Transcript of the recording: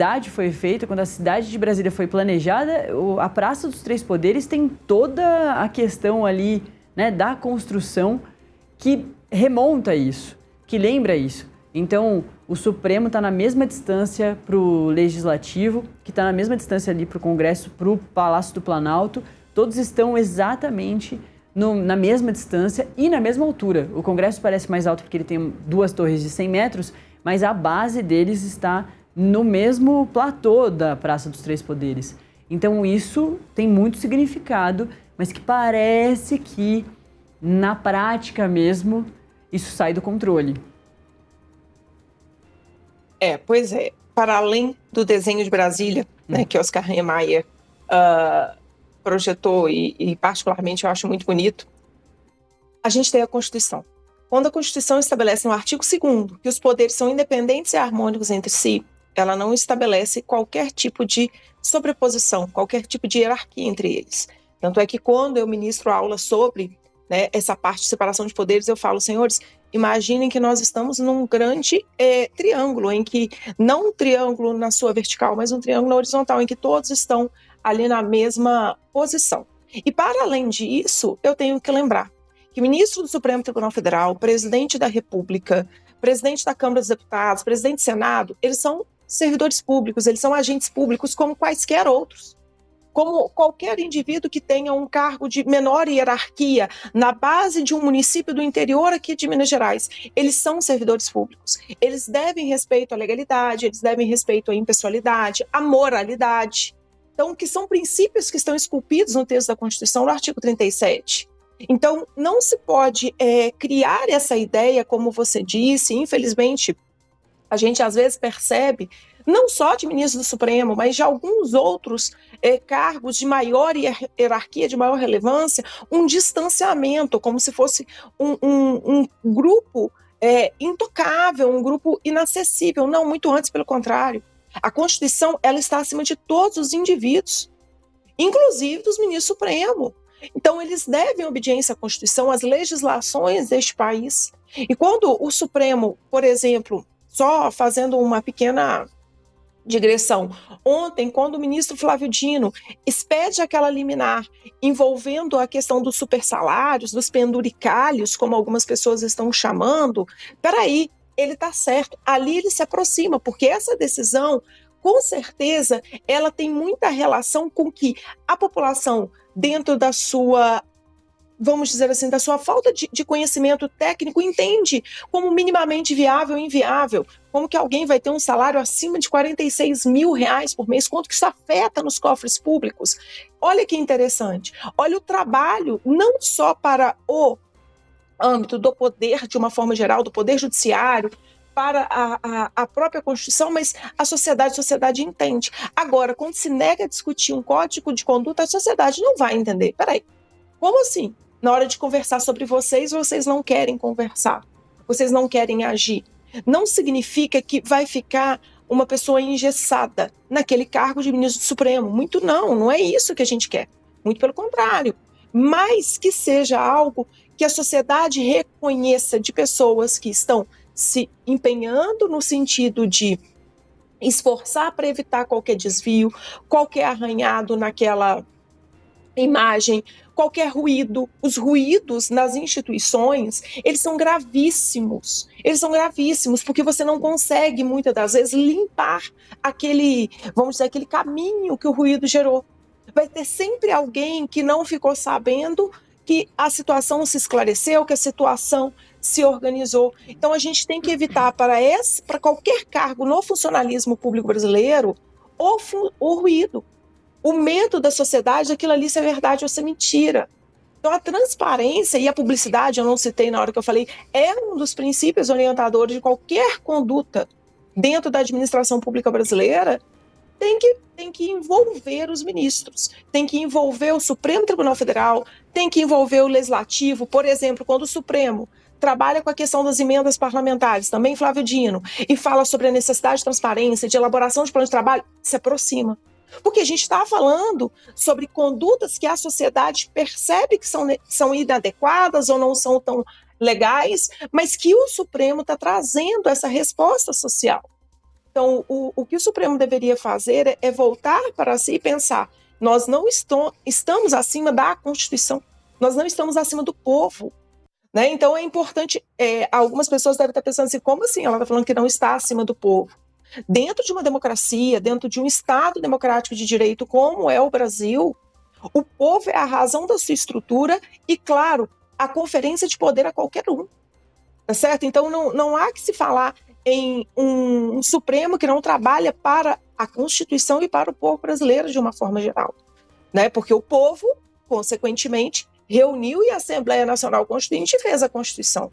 cidade foi feita, quando a cidade de Brasília foi planejada, a Praça dos Três Poderes tem toda a questão ali, né, da construção que remonta isso, que lembra isso. Então, o Supremo está na mesma distância para o Legislativo, que está na mesma distância ali para o Congresso, para o Palácio do Planalto. Todos estão exatamente na mesma distância e na mesma altura. O Congresso parece mais alto porque ele tem 2 torres de 100 metros, mas a base deles está no mesmo platô da Praça dos Três Poderes. Então isso tem muito significado, mas que parece que, na prática mesmo, isso sai do controle. Pois é. Para além do desenho de Brasília, né, que Oscar Niemeyer projetou e particularmente eu acho muito bonito, a gente tem a Constituição. Quando a Constituição estabelece no artigo 2º que os poderes são independentes e harmônicos entre si, ela não estabelece qualquer tipo de sobreposição, qualquer tipo de hierarquia entre eles. Tanto é que quando eu ministro aula sobre, né, essa parte de separação de poderes, eu falo, senhores, imaginem que nós estamos num grande triângulo, em que, não um triângulo na sua vertical, mas um triângulo na horizontal, em que todos estão ali na mesma posição. E para além disso, eu tenho que lembrar que o ministro do Supremo Tribunal Federal, presidente da República, presidente da Câmara dos Deputados, presidente do Senado, eles são servidores públicos, eles são agentes públicos como quaisquer outros. Como qualquer indivíduo que tenha um cargo de menor hierarquia na base de um município do interior aqui de Minas Gerais, eles são servidores públicos. Eles devem respeito à legalidade, eles devem respeito à impessoalidade, à moralidade. Então, que são princípios que estão esculpidos no texto da Constituição, no artigo 37. Então, não se pode criar essa ideia, como você disse, infelizmente, a gente às vezes percebe, não só de ministro do Supremo, mas de alguns outros cargos de maior hierarquia, de maior relevância, um distanciamento, como se fosse um grupo intocável, um grupo inacessível. Não, muito antes, pelo contrário. A Constituição, ela está acima de todos os indivíduos, inclusive dos ministros do Supremo. Então, eles devem obediência à Constituição, às legislações deste país. E quando o Supremo, por exemplo, só fazendo uma pequena digressão, ontem, quando o ministro Flávio Dino expede aquela liminar envolvendo a questão dos supersalários, dos penduricalhos, como algumas pessoas estão chamando, peraí, ele está certo, ali ele se aproxima, porque essa decisão, com certeza, ela tem muita relação com que a população, dentro da sua, vamos dizer assim, da sua falta de conhecimento técnico, entende como minimamente viável ou inviável, como que alguém vai ter um salário acima de R$46 mil por mês, quanto que isso afeta nos cofres públicos. Olha que interessante, olha o trabalho, não só para o âmbito do poder, de uma forma geral, do poder judiciário, para a própria Constituição, mas a sociedade entende. Agora, quando se nega a discutir um código de conduta, a sociedade não vai entender. Peraí, como assim? Na hora de conversar sobre vocês não querem conversar, vocês não querem agir. Não significa que vai ficar uma pessoa engessada naquele cargo de ministro do Supremo. Muito não é isso que a gente quer. Muito pelo contrário. Mas que seja algo que a sociedade reconheça de pessoas que estão se empenhando no sentido de esforçar para evitar qualquer desvio, qualquer arranhado naquela imagem, qualquer ruído. Os ruídos nas instituições, eles são gravíssimos. Eles são gravíssimos porque você não consegue, muitas das vezes, limpar aquele, vamos dizer, aquele caminho que o ruído gerou. Vai ter sempre alguém que não ficou sabendo que a situação se esclareceu, que a situação se organizou. Então, a gente tem que evitar para qualquer cargo no funcionalismo público brasileiro o ruído. O medo da sociedade daquilo ali se é verdade ou se é mentira. Então, a transparência e a publicidade, eu não citei na hora que eu falei, é um dos princípios orientadores de qualquer conduta dentro da administração pública brasileira. Tem que envolver os ministros, tem que envolver o Supremo Tribunal Federal, tem que envolver o Legislativo. Por exemplo, quando o Supremo trabalha com a questão das emendas parlamentares, também Flávio Dino, e fala sobre a necessidade de transparência, de elaboração de plano de trabalho, se aproxima. Porque a gente está falando sobre condutas que a sociedade percebe que são inadequadas ou não são tão legais, mas que o Supremo está trazendo essa resposta social. Então, o que o Supremo deveria fazer é voltar para si e pensar: nós não estamos acima da Constituição, nós não estamos acima do povo. Né? Então, é importante, algumas pessoas devem estar pensando assim, como assim ela está falando que não está acima do povo? Dentro de uma democracia, dentro de um Estado democrático de direito como é o Brasil, o povo é a razão da sua estrutura e, claro, a conferência de poder a qualquer um. Tá certo? Então, não há que se falar em um Supremo que não trabalha para a Constituição e para o povo brasileiro de uma forma geral. Né? Porque o povo, consequentemente, reuniu e a Assembleia Nacional Constituinte fez a Constituição.